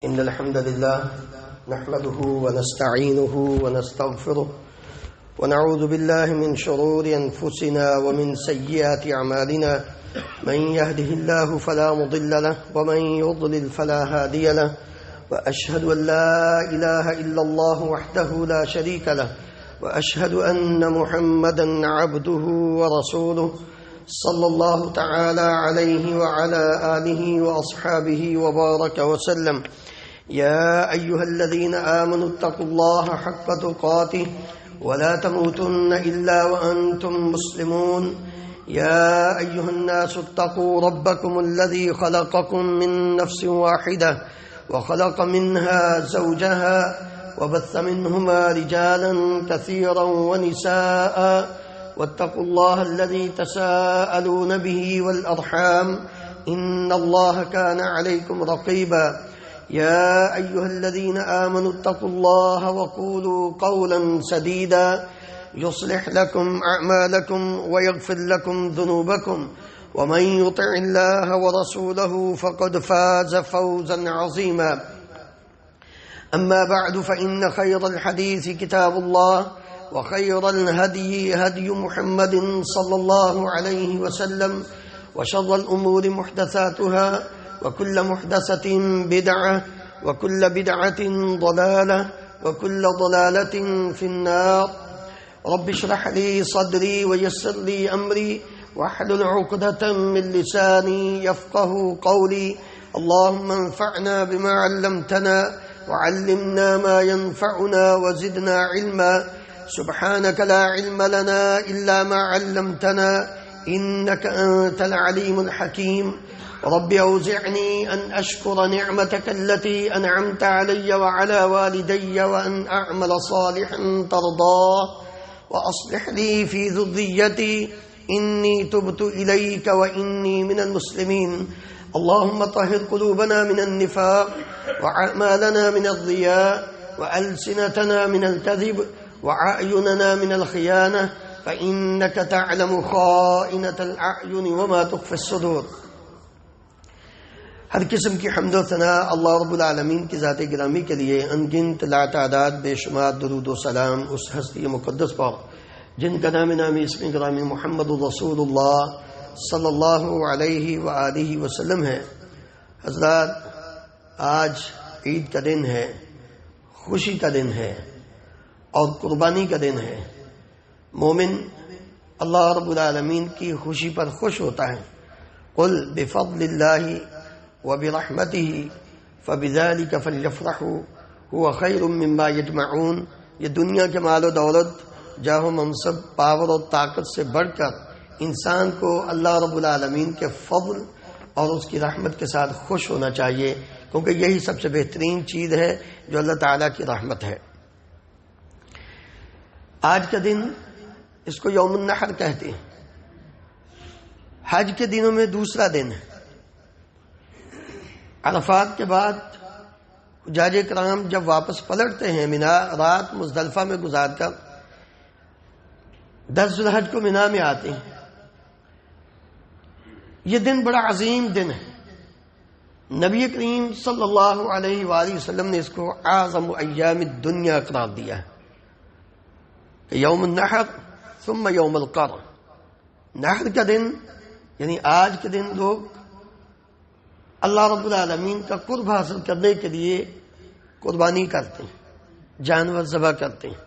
إن الحمد لله نحمده ونستعينه ونستغفره ونعوذ بالله من شرور أنفسنا ومن سيئات أعمالنا من يهده الله فلا مضل له ومن يضلل فلا هادي له وأشهد أن لا إله إلا الله وحده لا شريك له وأشهد أن محمدا عبده ورسوله صلى الله تعالى عليه وعلى آله وأصحابه وبارك وسلم. يا أيها الذين آمنوا اتقوا الله حق تقاته ولا تموتن إلا وأنتم مسلمون. يا أيها الناس اتقوا ربكم الذي خلقكم من نفس واحدة وخلق منها زوجها وبث منهما رجالا كثيرا ونساء واتقوا الله الذي تساءلون به والأرحام إن الله كان عليكم رقيبا. يا أيها الذين آمنوا اتقوا الله وقولوا قولا سديدا يصلح لكم أعمالكم ويغفر لكم ذنوبكم ومن يطع الله ورسوله فقد فاز فوزا عظيما. أما بعد فإن خير الحديث كتاب الله وخير الهدي هدي محمد صلى الله عليه وسلم وشر الأمور محدثاتها وكل محدثة بدعة وكل بدعة ضلالة وكل ضلالة في النار. رب اشرح لي صدري ويسر لي أمري واحلل عقدة من لساني يفقه قولي. اللهم انفعنا بما علمتنا وعلمنا ما ينفعنا وزدنا علما. سبحانك لا علم لنا إلا ما علمتنا إنك أنت العليم الحكيم. رب أوزعني أن أشكر نعمتك التي أنعمت علي وعلى والدي وأن أعمل صالحا ترضاه وأصلح لي في ذريتي إني تبت إليك وإني من المسلمين. اللهم طهر قلوبنا من النفاق وأعمالنا من الرياء وألسنتنا من الكذب وأعيننا من الخيانة فإنك تعلم خائنة الأعين وما تخفي الصدور. ہر قسم کی حمد و ثناء اللہ رب العالمین کی ذات گرامی کے لیے، انگنت لا تعداد بے شمار درود و سلام اس ہستی مقدس پر جن کا نامی اسم گرامی محمد رسول اللہ صلی اللہ علیہ وآلہ وسلم ہے. حضرات، آج عید کا دن ہے، خوشی کا دن ہے اور قربانی کا دن ہے. مومن اللہ رب العالمین کی خوشی پر خوش ہوتا ہے. قل بفضل اللہ وبرحمته فبذلك فليفرحوا هو خير مما يجمعون. یہ دنیا کے مال و دولت، جاہ و منصب، پاور اور طاقت سے بڑھ کر انسان کو اللہ رب العالمین کے فضل اور اس کی رحمت کے ساتھ خوش ہونا چاہیے، کیونکہ یہی سب سے بہترین چیز ہے جو اللہ تعالیٰ کی رحمت ہے. آج کا دن اس کو یوم النحر کہتے ہیں. حج کے دنوں میں دوسرا دن ہے. عرفات کے بعد حجاج کرام جب واپس پلٹتے ہیں منا، رات مزدلفہ میں گزار کر 10 ذی الحج کو منا میں آتے ہیں. یہ دن بڑا عظیم دن ہے. نبی کریم صلی اللہ علیہ وآلہ وسلم نے اس کو اعظم ایام الدنیا قرار دیا ہے. یوم النحر ثم یوم القر. نحر کا دن یعنی آج کے دن لوگ اللہ رب العالمین کا قرب حاصل کرنے کے لیے قربانی کرتے ہیں، جانور ذبح کرتے ہیں.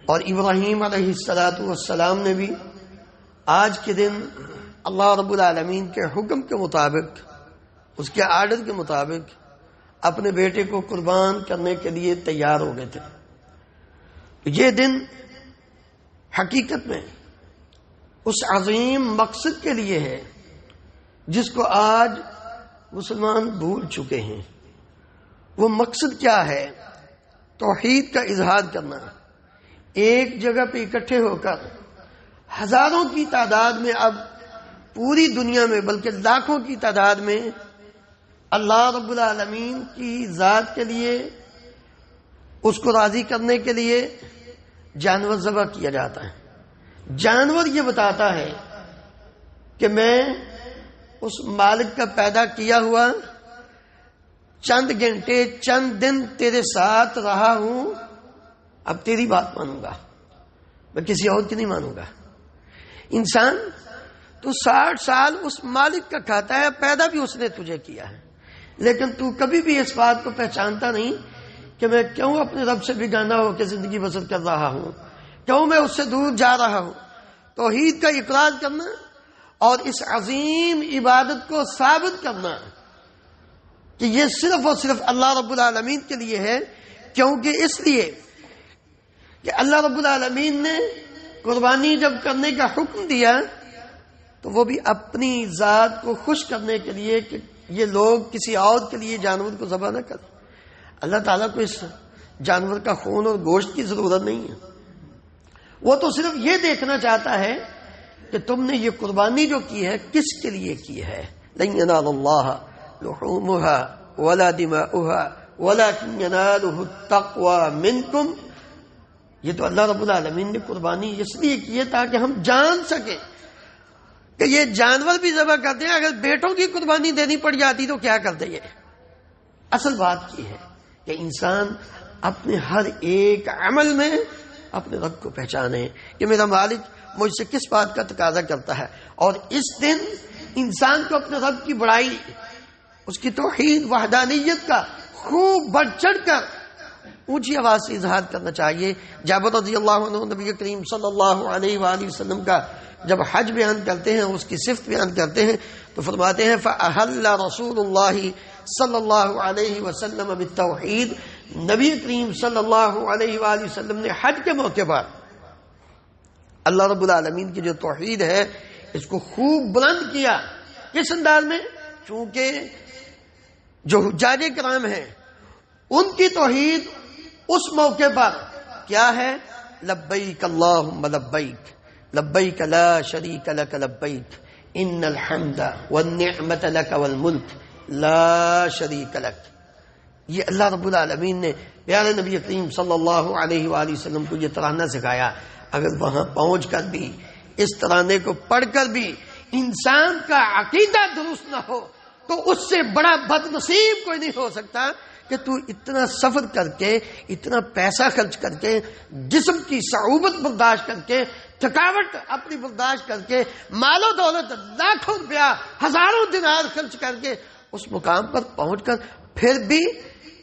اور ابراہیم علیہ السلام نے بھی آج کے دن اللہ رب العالمین کے حکم کے مطابق، اس کے آرڈر کے مطابق اپنے بیٹے کو قربان کرنے کے لیے تیار ہو گئے تھے. یہ دن حقیقت میں اس عظیم مقصد کے لیے ہے جس کو آج مسلمان بھول چکے ہیں. وہ مقصد کیا ہے؟ توحید کا اظہار کرنا. ایک جگہ پہ اکٹھے ہو کر ہزاروں کی تعداد میں، اب پوری دنیا میں بلکہ لاکھوں کی تعداد میں اللہ رب العالمین کی ذات کے لیے، اس کو راضی کرنے کے لیے جانور ذبح کیا جاتا ہے. جانور یہ بتاتا ہے کہ میں اس مالک کا پیدا کیا ہوا چند گھنٹے چند دن تیرے ساتھ رہا ہوں، اب تیری بات مانوں گا، میں کسی اور کی نہیں مانوں گا۔ انسان تو 60 سال اس مالک کا کھاتا ہے، پیدا بھی اس نے تجھے کیا ہے، لیکن تو کبھی بھی اس بات کو پہچانتا نہیں کہ میں کیوں اپنے رب سے بیگانہ ہو کے زندگی بسر کر رہا ہوں، کیوں میں اس سے دور جا رہا ہوں۔ توحید کا اقرار کرنا اور اس عظیم عبادت کو ثابت کرنا کہ یہ صرف اور صرف اللہ رب العالمین کے لیے ہے، کیونکہ اس لیے کہ اللہ رب العالمین نے قربانی جب کرنے کا حکم دیا تو وہ بھی اپنی ذات کو خوش کرنے کے لیے کہ یہ لوگ کسی اور کے لیے جانور کو ذبح نہ کریں۔ اللہ تعالیٰ کو اس جانور کا خون اور گوشت کی ضرورت نہیں ہے، وہ تو صرف یہ دیکھنا چاہتا ہے کہ تم نے یہ قربانی جو کی ہے کس کے لیے کی ہے۔ لن ینال اللہ لحومها ولا دماؤها ولكن يناله التقوى منکم۔ یہ تو اللہ رب العالمین نے قربانی اس لیے کی ہے تاکہ ہم جان سکیں کہ یہ جانور بھی ذبح کرتے ہیں، اگر بیٹوں کی قربانی دینی پڑ جاتی تو کیا کرتے یہ۔ اصل بات یہ ہے کہ انسان اپنے ہر ایک عمل میں اپنے رب کو پہچانے کہ میرا مالک مجھ سے کس بات کا تقاضا کرتا ہے، اور اس دن انسان کو اپنے رب کی بڑائی، اس کی توحید وحدانیت کا خوب بڑھ چڑھ کر اونچی آواز سے اظہار کرنا چاہیے۔ جابر رضی اللہ عنہ نبی کریم صلی اللہ علیہ وآلہ وسلم کا جب حج بیان کرتے ہیں، اس کی صفت بیان کرتے ہیں تو فرماتے ہیں فَأَحَلَّ رسول اللہ صلی اللہ علیہ وسلم بالتوحید۔ نبی کریم صلی اللہ علیہ وآلہ وسلم نے حج کے موقع پر اللہ رب العالمین کی جو توحید ہے اس کو خوب بلند کیا۔ کس انداز میں؟ چونکہ جو حجاج کرام ہیں ان کی توحید اس موقع پر کیا ہے؟ لبیک اللہم لبیک لبیک لا شریک لک لبیک ان الحمد والنعمت لک والملک لا شریک لک۔ یہ اللہ رب العالمین نے پیارے نبی کریم صلی اللہ علیہ وآلہ وسلم کو یہ ترانہ سکھایا۔ اگر وہاں پہنچ کر بھی اس ترانے کو پڑھ کر بھی انسان کا عقیدہ درست نہ ہو تو اس سے بڑا بد نصیب کوئی نہیں ہو سکتا کہ تو اتنا سفر کر کے، اتنا پیسہ خرچ کر کے، جسم کی صعوبت برداشت کر کے، تھکاوٹ اپنی برداشت کر کے، مال و دولت لاکھوں روپیہ ہزاروں دینار خرچ کر کے اس مقام پر پہنچ کر پھر بھی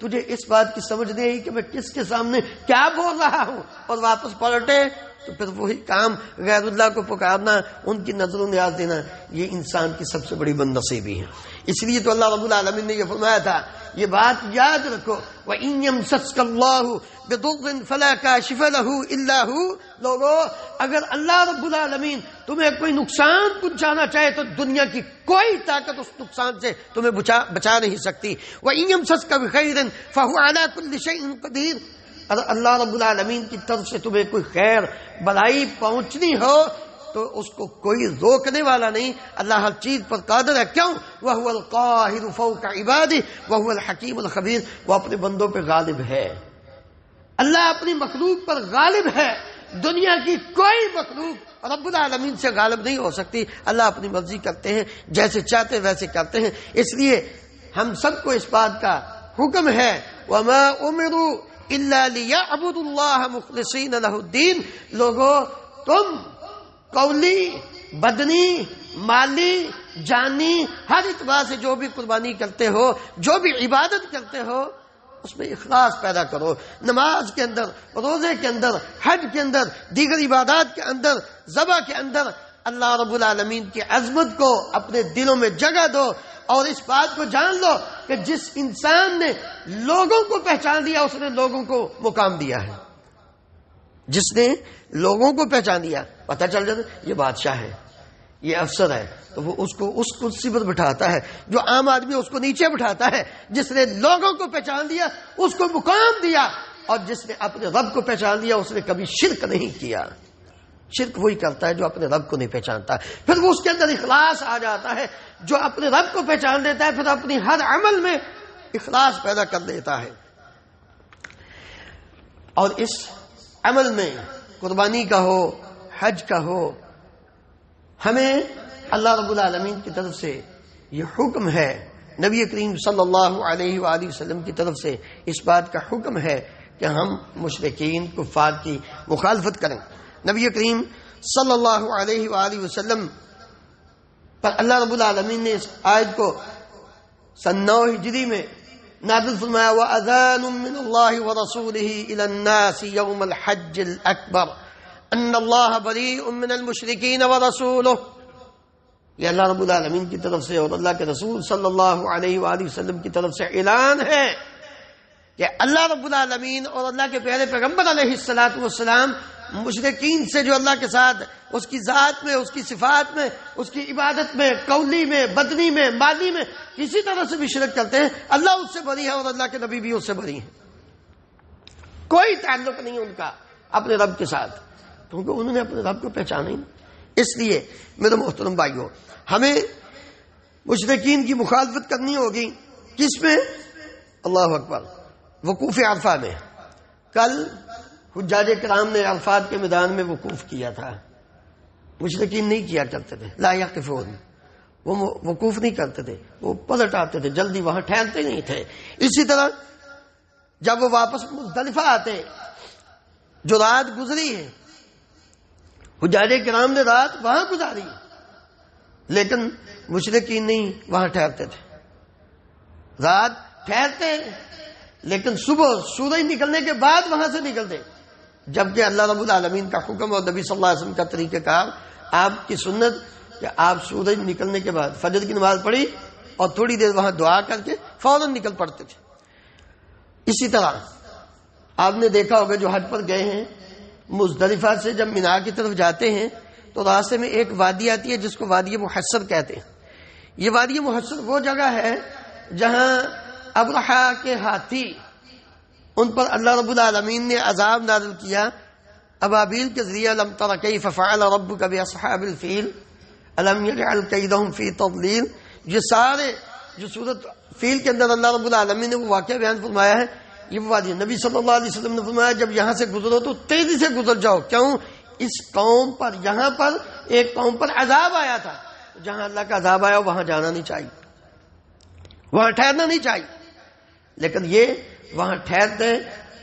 تجھے اس بات کی سمجھ نہیں آئی کہ میں کس کے سامنے کیا بول رہا ہوں، اور واپس پلٹے تو پھر وہی کام غیر اللہ کو پکارنا، ان کی نظر و نیاز دینا، یہ انسان کی سب سے بڑی بد نصیبی ہے۔ اس لیے تو اللہ رب العالمین نے یہ فرمایا تھا، یہ بات یاد رکھو وَإِن يَمْسَسْكَ اللَّهُ بِضُرٍّ فَلَا كَاشِفَ لَهُ إِلَّا هُوَ۔ لوگو اگر اللہ رب العالمین تمہیں کوئی نقصان پہنچانا چاہے تو دنیا کی کوئی طاقت اس نقصان سے تمہیں بچا نہیں سکتی۔ وَإِن يَمْسَسْكَ بِخَيْرٍ فَهُوَ عَلَى كُلِّ شَيْءٍ قَدِيرٌ۔ اگر اللہ رب العالمین کی طرف سے تمہیں کوئی خیر بلائی پہنچنی ہو تو اس کو کوئی روکنے والا نہیں، اللہ ہر چیز پر قادر ہے۔ کیوں؟ وَهُوَ الْقَاهِرُ فَوْقَ عِبَادِهِ وَهُوَ الْحَكِيمُ الْخَبِيرُ۔ وہ اپنے بندوں پہ غالب ہے، اللہ اپنی مخلوق پر غالب ہے۔ دنیا کی کوئی مخلوق رب العالمین سے غالب نہیں ہو سکتی۔ اللہ اپنی مرضی کرتے ہیں، جیسے چاہتے ویسے کرتے ہیں۔ اس لیے ہم سب کو اس بات کا حکم ہے وَمَا أُمِرُوا إِلَّا لِيَعْبُدُوا اللَّهَ مُخْلِصِينَ لَهُ الدِّينَ۔ لوگو تم قولی، بدنی، مالی، جانی، ہر اعتبار سے جو بھی قربانی کرتے ہو، جو بھی عبادت کرتے ہو، اس میں اخلاص پیدا کرو۔ نماز کے اندر، روزے کے اندر، حج کے اندر، دیگر عبادات کے اندر، ذبح کے اندر اللہ رب العالمین کی عظمت کو اپنے دلوں میں جگہ دو، اور اس بات کو جان لو کہ جس انسان نے لوگوں کو پہچان لیا اس نے لوگوں کو مقام دیا ہے۔ جس نے لوگوں کو پہچان لیا، پتہ چل جاتا یہ بادشاہ ہے، یہ افسر ہے، تو وہ اس کو اس کرسی پر بٹھاتا ہے۔ جو عام آدمی اس کو نیچے بٹھاتا ہے، جس نے لوگوں کو پہچان لیا اس کو مقام دیا، اور جس نے اپنے رب کو پہچان لیا اس نے کبھی شرک نہیں کیا۔ شرک وہی کرتا ہے جو اپنے رب کو نہیں پہچانتا، پھر وہ اس کے اندر اخلاص آ جاتا ہے۔ جو اپنے رب کو پہچان لیتا ہے پھر اپنی ہر عمل میں اخلاص پیدا کر لیتا ہے، اور اس عمل میں قربانی کا ہو، حج کا ہو، ہمیں اللہ رب العالمین کی طرف سے یہ حکم ہے نبی کریم صلی اللہ علیہ وآلہ وسلم کی طرف سے اس بات کا حکم ہے کہ ہم مشرکین کفار کی مخالفت کریں۔ نبی کریم صلی اللہ علیہ وآلہ وسلم پر اللہ رب العالمین نے اس آیت کو سن 9 ہجری میں نازل فرمایا، وَأَذَانٌ مِّنَ اللَّهِ وَرَسُولِهِ إِلَى النَّاسِ يَوْمَ الْحَجِّ الْأَكْبَرِ أَنَّ اللَّهَ بَرِيءٌ مِّنَ الْمُشْرِكِينَ وَرَسُولُهُ۔ یہ اللہ رب العالمین کی طرف سے اور اللہ کے رسول صلی اللہ علیہ وآلہ وسلم کی طرف سے اعلان ہے کہ اللہ رب العالمین اور اللہ کے پیارے پیغمبر علیہ السلام مشرکین سے جو اللہ کے ساتھ اس کی ذات میں، اس کی صفات میں، اس کی عبادت میں، قولی میں، بدنی میں، مالی میں کسی طرح سے بھی شرک کرتے ہیں، اللہ اس سے بری ہے اور اللہ کے نبی بھی اس سے بری ہیں۔ کوئی تعلق نہیں ان کا اپنے رب کے ساتھ، کیونکہ انہوں نے اپنے رب کو پہچانا ہی نہیں۔ اس لیے میرے محترم بھائیوں، ہمیں مشرکین کی مخالفت کرنی ہوگی۔ کس میں؟ اللہ اکبر، وقوف عرفہ میں۔ کل حجاج کرام نے عرفات کے میدان میں وقوف کیا تھا، مشرکین نہیں کیا کرتے تھے، لا یقفون، وہ وقوف نہیں کرتے تھے، وہ پلٹ آتے تھے، جلدی وہاں ٹھہرتے نہیں تھے۔ اسی طرح جب وہ واپس مزدلفہ آتے، جو رات گزری ہے، حجاج کرام نے رات وہاں گزاری، لیکن مشرکین نہیں وہاں ٹھہرتے تھے، رات ٹھہرتے لیکن صبح سورج نکلنے کے بعد وہاں سے نکلتے، جبکہ اللہ رب العالمین کا حکم اور نبی صلی اللہ علیہ وسلم کا طریقہ کار، آپ کی سنت کہ آپ سورج نکلنے کے بعد فجر کی نماز پڑھی اور تھوڑی دیر وہاں دعا کر کے فوراً نکل پڑتے تھے۔ اسی طرح آپ نے دیکھا ہوگا جو حج پر گئے ہیں، مزدلفہ سے جب مینا کی طرف جاتے ہیں تو راستے میں ایک وادی آتی ہے جس کو وادی محصر کہتے ہیں۔ یہ وادی محصر وہ جگہ ہے جہاں ابرہا کے ہاتھی، ان پر اللہ رب العالمین نے عذاب نازل کیا ابابیل کے ذریعے، لم تر کیف فعل ربک باصحاب الفیل الم یجعل کیدہم فی تضلیل۔ یہ سارے جو سورۃ فیل کے اندر اللہ رب العالمین نے وہ واقعہ بیان فرمایا ہے، یہ وادی نبی صلی اللہ علیہ وسلم نے فرمایا جب یہاں سے گزرو تو تیزی سے گزر جاؤ، کیوں؟ اس قوم پر، یہاں پر ایک قوم پر عذاب آیا تھا، جہاں اللہ کا عذاب آیا وہاں جانا نہیں چاہیے، وہاں ٹھہرنا نہیں چاہیے۔ لیکن یہ وہاں ٹھہرتے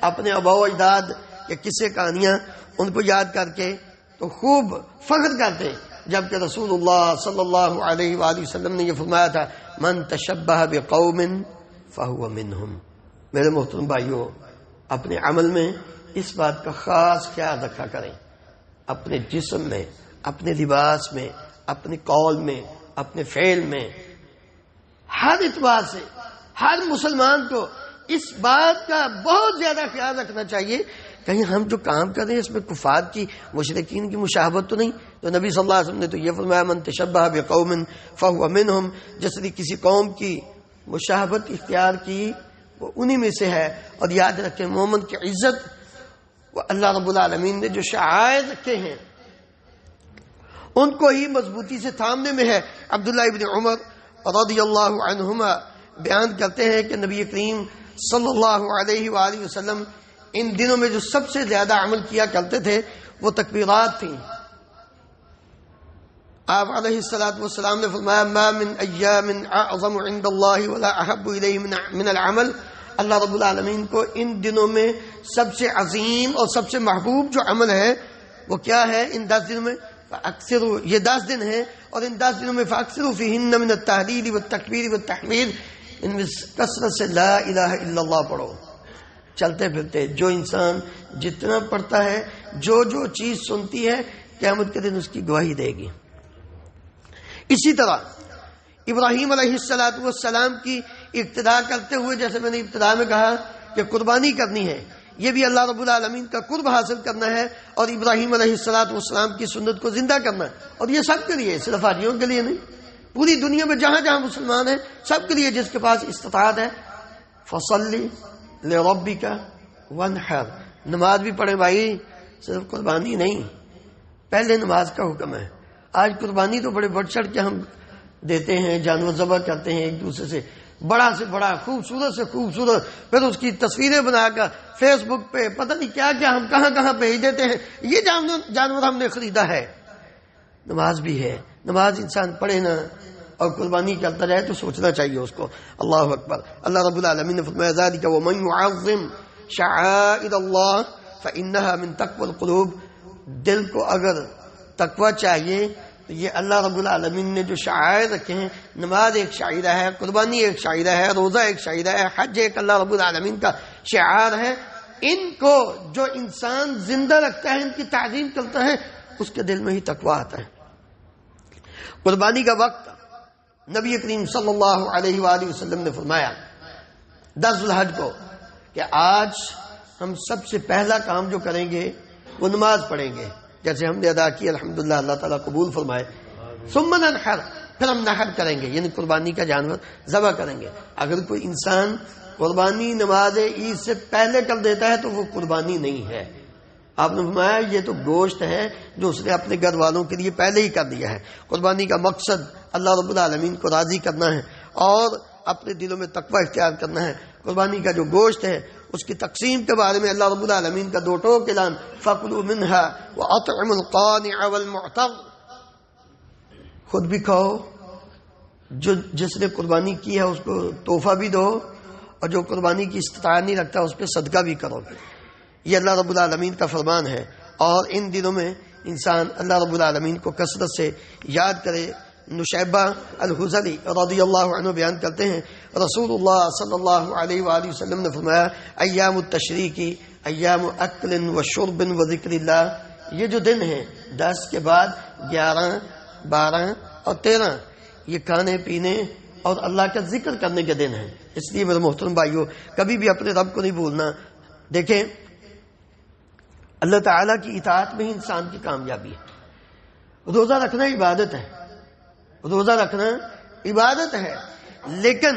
اپنے آباء و اجداد کے قصے کہانیاں ان کو یاد کر کے تو خوب فخر کرتے، جبکہ رسول اللہ صلی اللہ علیہ وآلہ وسلم نے یہ فرمایا تھا، من تشبہ بقوم فہو منہم۔ میرے محترم بھائیوں، اپنے عمل میں اس بات کا خاص خیال رکھا کریں، اپنے جسم میں، اپنے لباس میں، اپنے قول میں، اپنے فعل میں، ہر اعتبار سے ہر مسلمان کو اس بات کا بہت زیادہ خیال رکھنا چاہیے کہیں ہم جو کام کر رہے ہیں اس میں کفار کی، مشرکین کی مشابہت تو نہیں۔ تو نبی صلی اللہ علیہ وسلم نے تو یہ فرمایا، من تشبہ بقوم فہو منہم، جس نے کسی قوم کی مشابہت اختیار کی وہ انہی میں سے ہے۔ اور یاد رکھیں، مومن کی عزت وہ اللہ رب العالمین نے جو شعائر رکھے ہیں ان کو ہی مضبوطی سے تھامنے میں ہے۔ عبداللہ ابن عمر رضی اللہ عنہما بیان کرتے ہیں کہ نبی کریم صلی اللہ علیہ وآلہ وسلم ان دنوں میں جو سب سے زیادہ عمل کیا کرتے تھے وہ تکبیرات تھیں۔ آپ علیہ السلام نے فرمایا، ما من ایام اعظم عند اللہ ولا احب الیہ من العمل۔ اللہ رب العالمین کو ان دنوں میں سب سے عظیم اور سب سے محبوب جو عمل ہے وہ کیا ہے؟ ان 10 دنوں میں اکثر، یہ 10 دن ہیں اور ان 10 دنوں میں فاکثروا فیہن من التہلیل والتکبیر والتحمید، ان میں کثرت سے لا الہ الا اللہ پڑھو۔ چلتے پھرتے جو انسان جتنا پڑھتا ہے، جو جو چیز سنتی ہے، قیامت کے دن اس کی گواہی دے گی۔ اسی طرح ابراہیم علیہ السلام کی ابتدا کرتے ہوئے، جیسے میں نے ابتدا میں کہا کہ قربانی کرنی ہے، یہ بھی اللہ رب العالمین کا قرب حاصل کرنا ہے اور ابراہیم علیہ السلام کی سنت کو زندہ کرنا ہے۔ اور یہ سب کے لیے، صرف حاجیوں کے لیے نہیں، پوری دنیا میں جہاں جہاں مسلمان ہیں سب کے لیے، جس کے پاس استطاعت ہے، فصلی لربک وانحر، نماز بھی پڑھے بھائی، صرف قربانی نہیں، پہلے نماز کا حکم ہے۔ آج قربانی تو بڑے بڑھ چڑھ کے ہم دیتے ہیں، جانور ذبح کرتے ہیں ایک دوسرے سے، بڑا سے بڑا، خوبصورت سے خوبصورت، پھر اس کی تصویریں بنا کر فیس بک پہ پتہ نہیں کیا کیا ہم کہاں کہاں بھیج دیتے ہیں۔ یہ جانور ہم نے خریدا ہے۔ نماز بھی ہے، نماز انسان پڑھے نا اور قربانی کرتا جائے تو سوچنا چاہیے اس کو. اللہ اکبر. اللہ رب العالمین نے فرمایا ذالک ومن یعظم شعائر اللہ فانها من تقوی القلوب. دل کو اگر تقوی چاہیے تو یہ اللہ رب العالمین نے جو شعائر رکھے ہیں، نماز ایک شعیرہ ہے، قربانی ایک شعیرہ ہے، روزہ ایک شعیرہ ہے، حج ایک اللہ رب العالمین کا شعار ہے، ان کو جو انسان زندہ رکھتا ہے، ان کی تعظیم کرتا ہے، اس کے دل میں ہی تقوی آتا ہے. قربانی کا وقت نبی کریم صلی اللہ علیہ وآلہ وسلم نے فرمایا 10 ذوالحج کو کہ آج ہم سب سے پہلا کام جو کریں گے وہ نماز پڑھیں گے، جیسے ہم نے ادا کی الحمدللہ، اللہ تعالیٰ قبول فرمائے. ثم ننحر، پھر ہم نحر کریں گے، یعنی قربانی کا جانور ذبح کریں گے. اگر کوئی انسان قربانی نماز عید سے پہلے کر دیتا ہے تو وہ قربانی نہیں ہے. آپ نے فرمایا یہ تو گوشت ہے جو اس نے اپنے گھر والوں کے لیے پہلے ہی کر دیا ہے. قربانی کا مقصد اللہ رب العالمین کو راضی کرنا ہے اور اپنے دلوں میں تقوی اختیار کرنا ہے. قربانی کا جو گوشت ہے اس کی تقسیم کے بارے میں اللہ رب العالمین کا 2 ٹوک اعلان، فَكُلُوا مِنْهَا وَأَطْعِمُوا الْقَانِعَ وَالْمُعْتَرَّ. خود بھی کھاؤ، جس نے قربانی کی ہے اس کو تحفہ بھی دو، اور جو قربانی کی استطاعت نہیں رکھتا اس پہ صدقہ بھی کرو. یہ اللہ رب العالمین کا فرمان ہے. اور ان دنوں میں انسان اللہ رب العالمین کو کثرت سے یاد کرے. نشیبہ الحزلی رضی اللہ عنہ بیان کرتے ہیں رسول اللہ صلی اللہ علیہ وآلہ وسلم نے فرمایا ایام التشریق ایام اکل و شرب و ذکر اللہ. یہ جو دن ہیں 10 کے بعد 11 12 اور 13 یہ کھانے پینے اور اللہ کا ذکر کرنے کے دن ہیں. اس لیے میرے محترم بھائیوں کبھی بھی اپنے رب کو نہیں بھولنا. دیکھیں اللہ تعالیٰ کی اطاعت میں ہی انسان کی کامیابی ہے. روزہ رکھنا عبادت ہے، روزہ رکھنا عبادت ہے، لیکن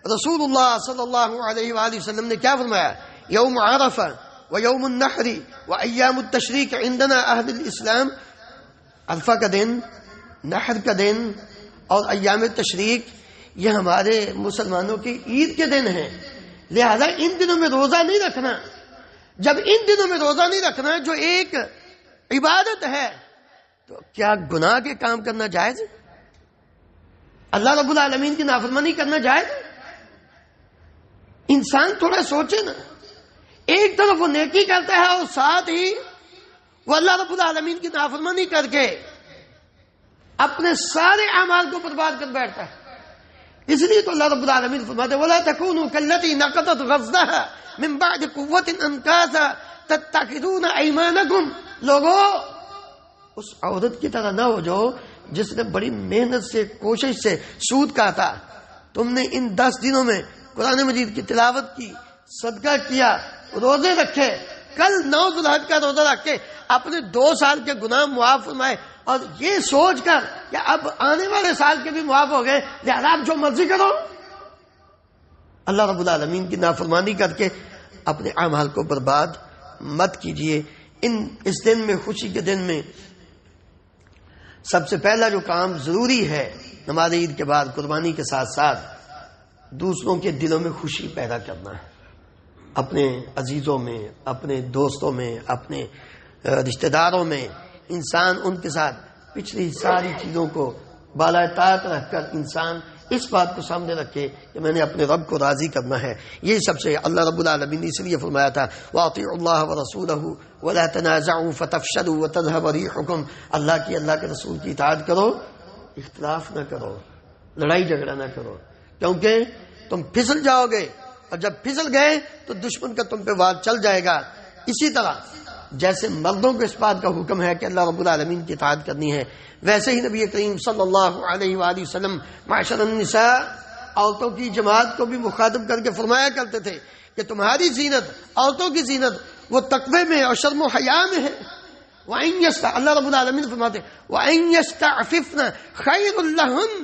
رسول اللہ صلی اللہ علیہ وآلہ وسلم نے کیا فرمایا؟ یوم عرفہ و یوم النحر و ایام التشریق عندنا اہل الاسلام. عرفہ کا دن، نحر کا دن اور ایام تشریق یہ ہمارے مسلمانوں کی عید کے دن ہیں، لہذا ان دنوں میں روزہ نہیں رکھنا. جب ان دنوں میں روزہ نہیں رکھنا جو ایک عبادت ہے تو کیا گناہ کے کام کرنا جائز؟ اللہ رب العالمین کی نافرمانی کرنا جائز؟ انسان تھوڑا سوچے نا. ایک طرف وہ نیکی کرتا ہے اور ساتھ ہی وہ اللہ رب العالمین کی نافرمانی کر کے اپنے سارے اعمال کو برباد کر بیٹھتا ہے. اس لیے تو اللہ رب العالمین فرماتے ہیں وَلَا تَكُونُوا كَالَّتِي نَقَضَتْ غَزْلَهَا مِن بَعْدِ قُوَّةٍ أَنْكَاثًا تَتَّخِذُونَ أَيْمَانَكُمْ. لوگوں اس عورت کی طرح نہ ہو جو جس نے بڑی محنت سے کوشش سے سود کاٹا. تم نے ان 10 دنوں میں قرآن مجید کی تلاوت کی، صدقہ کیا، روزے رکھے، کل 9 ذوالحج کا روزہ رکھ کے اپنے 2 سال کے گناہ معاف فرمائے، اور یہ سوچ کر کہ اب آنے والے سال کے بھی معاف ہو گئے لہذا آپ جو مرضی کرو. اللہ رب العالمین کی نافرمانی کر کے اپنے اعمال کو برباد مت کیجیے. اس دن میں، خوشی کے دن میں سب سے پہلا جو کام ضروری ہے نماز عید کے بعد قربانی کے ساتھ ساتھ دوسروں کے دلوں میں خوشی پیدا کرنا ہے. اپنے عزیزوں میں، اپنے دوستوں میں، اپنے رشتہ داروں میں انسان ان کے ساتھ پچھلی ساری چیزوں کو بالائے طاقت رکھ کر انسان اس بات کو سامنے رکھے کہ میں نے اپنے رب کو راضی کرنا ہے. یہ سب سے اللہ رب العالمین نے اس لیے فرمایا تھا وَأَطِيعُوا اللَّهَ وَرَسُولَهُ وَلَا تَنَازَعُوا فَتَفْشَلُوا وَتَذْهَبَ رِيحُكُمْ. اللہ کے رسول کی اطاعت کرو، اختلاف نہ کرو، لڑائی جھگڑا نہ کرو، کیونکہ تم پھسل جاؤ گے، اور جب پھسل گئے تو دشمن کا تم پہ وار چل جائے گا. اسی طرح جیسے مردوں کو اس بات کا حکم ہے کہ اللہ رب العالمین کی اطاعت کرنی ہے، ویسے ہی نبی کریم صلی اللہ علیہ وآلہ وسلم معاشر النساء عورتوں کی جماعت کو بھی مخاطب کر کے فرمایا کرتے تھے کہ تمہاری زینت، عورتوں کی زینت وہ تقوی میں اور شرم و حیا میں ہے. اللہ رب العالمین فرماتے وَإِن يَسْتَعْفِفْنَ خَيْرٌ لَهُنَّ.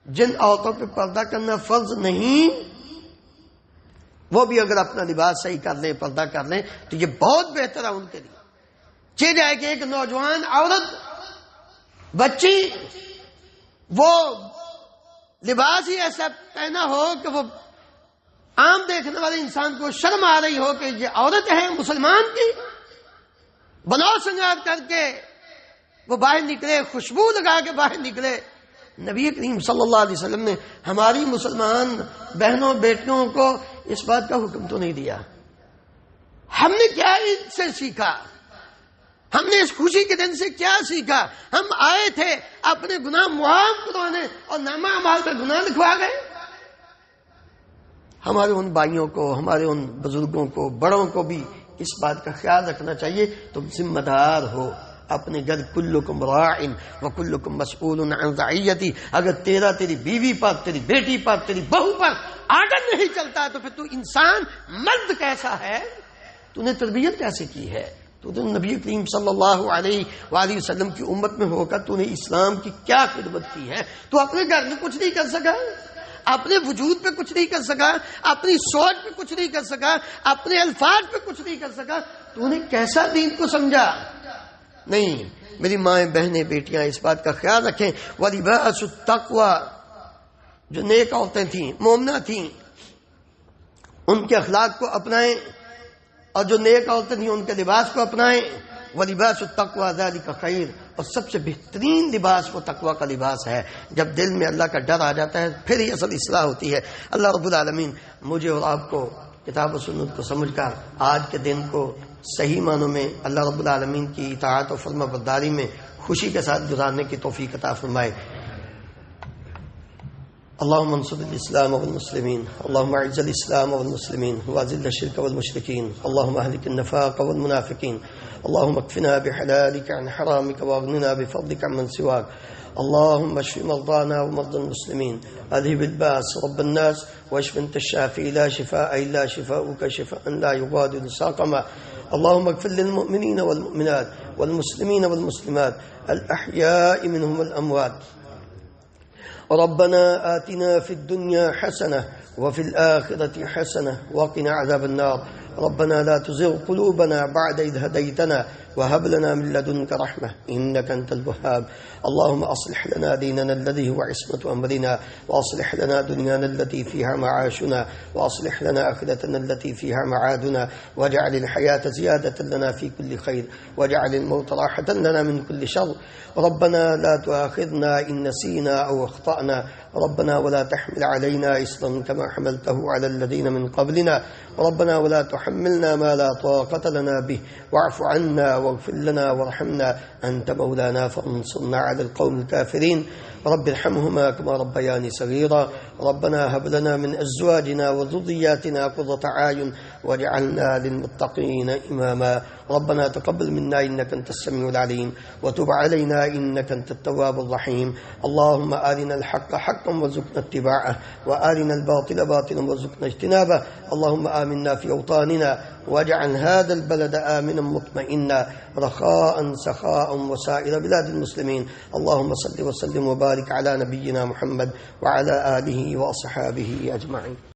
جن عورتوں پہ پردہ کرنا فرض نہیں وہ بھی اگر اپنا لباس صحیح کر لیں، پردہ کر لیں تو یہ بہت بہتر ہے ان کے لیے. چاہے جائے کہ ایک نوجوان عورت، بچی، وہ لباس ہی ایسا پہنا ہو کہ وہ عام دیکھنے والے انسان کو شرم آ رہی ہو کہ یہ عورت ہے مسلمان کی، بناؤ سنگار کر کے وہ باہر نکلے، خوشبو لگا کے باہر نکلے، نبی کریم صلی اللہ علیہ وسلم نے ہماری مسلمان بہنوں بیٹیوں کو اس بات کا حکم تو نہیں دیا؟ ہم نے کیا ان سے سیکھا؟ ہم نے اس خوشی کے دن سے کیا سیکھا؟ ہم آئے تھے اپنے گناہ معاف کروانے اور نامہ اعمال پہ گناہ لکھوا گئے؟ ہمارے ان بھائیوں کو، ہمارے ان بزرگوں کو، بڑوں کو بھی اس بات کا خیال رکھنا چاہیے. تم ذمہ دار ہو اپنے گھر. کلکم راع وکلکم مسئول عن رعیتی. اگر تیری بیوی پر، تیری بیٹی پر، تیری بہو پر آرڈر نہیں چلتا تو پھر تو انسان مرد کیسا ہے؟ تو نے تربیت کیسے کی ہے؟ تو نبی کریم صلی اللہ علیہ وآلہ وسلم کی امت میں ہو کر تو نے اسلام کی کیا خدمت کی ہے؟ تو اپنے گھر میں کچھ نہیں کر سکا، اپنے وجود پہ کچھ نہیں کر سکا، اپنی سوچ پہ کچھ نہیں کر سکا، اپنے الفاظ پہ کچھ نہیں کر سکا، تو نے کیسا دین کو سمجھا؟ نہیں. میری مائیں بہنیں بیٹیاں اس بات کا خیال رکھیں. وَلِبَاسُ التَّقْوَى، جو نیک عورتیں تھیں، مومنہ تھیں، ان کے اخلاق کو اپنائیں، اور جو نیک عورتیں تھیں ان کے لباس کو اپنائیں. وَلِبَاسُ التَّقْوَى ذَلِكَ خَيْرٌ، اور سب سے بہترین لباس وہ تقوی کا لباس ہے. جب دل میں اللہ کا ڈر آ جاتا ہے پھر ہی اصل اصلاح ہوتی ہے. اللہ رب العالمین مجھے اور آپ کو کتاب و سنت کو سمجھ کر آج کے دن کو صحیح معنوں میں اللہ رب العالمین کی اطاعت و فرما برداری میں خوشی کے ساتھ گزارنے کی توفیق عطا فرمائے. اللهم انصر الإسلام والمسلمين، اللهم اعز الإسلام والمسلمين واذل الشرك والمشركين، اللهم اهلك النفاق والمنافقين، اللهم اكفنا بحلالك عن حرامك واغننا بفضلك عمن سواك، اللهم اشف مرضانا ومرضى المسلمين، اذهب الباس رب الناس واشف انت الشافي لا شفاء الا شفاؤك شفاء لا يغادر سقما، اللهم اغفر للمؤمنين والمؤمنات والمسلمين والمسلمات الأحياء منهم والأموات. ربنا آتنا في الدنيا حسنة وفي الآخرة حسنة وقنا عذاب النار. ربنا لا تزغ قلوبنا بعد إذ هديتنا وهب لنا من لدنك رحمة إنك أنت الوهاب. اللهم أصلح لنا ديننا الذي هو عصمة أمرنا، وأصلح لنا دنيانا التي فيها معاشنا، وأصلح لنا آخرتنا التي فيها معادنا، واجعل الحياة زيادة لنا في كل خير، واجعل الموت راحة لنا من كل شر. ربنا لا تؤاخذنا إن نسينا أو أخطأنا، ربنا ولا تحمل علينا إصرا كما حملته على الذين من قبلنا، ربنا ولا تحملنا ما لا طاقة لنا به، واعف عنا واغفر لنا وارحمنا أنت مولانا فانصرنا على القوم الكافرين. رب ارحمهما كما ربياني صغيرا. ربنا هب لنا من أزواجنا وذرياتنا قرة أعين واجعلنا للمتقين إماما. ربنا تقبل منا إنك أنت السميع العليم وتب علينا إنك أنت التواب الرحيم. اللهم آرنا الحق حقا وارزقنا اتباعه، وآرنا الباطل باطلا وارزقنا اجتنابه. اللهم آمنا في أوطاننا واجعل هذا البلد آمنا مطمئنا رخاء سخاء وسائر بلاد المسلمين. اللهم صل وسلم وبارك على نبينا محمد وعلى آله وأصحابه أجمعين.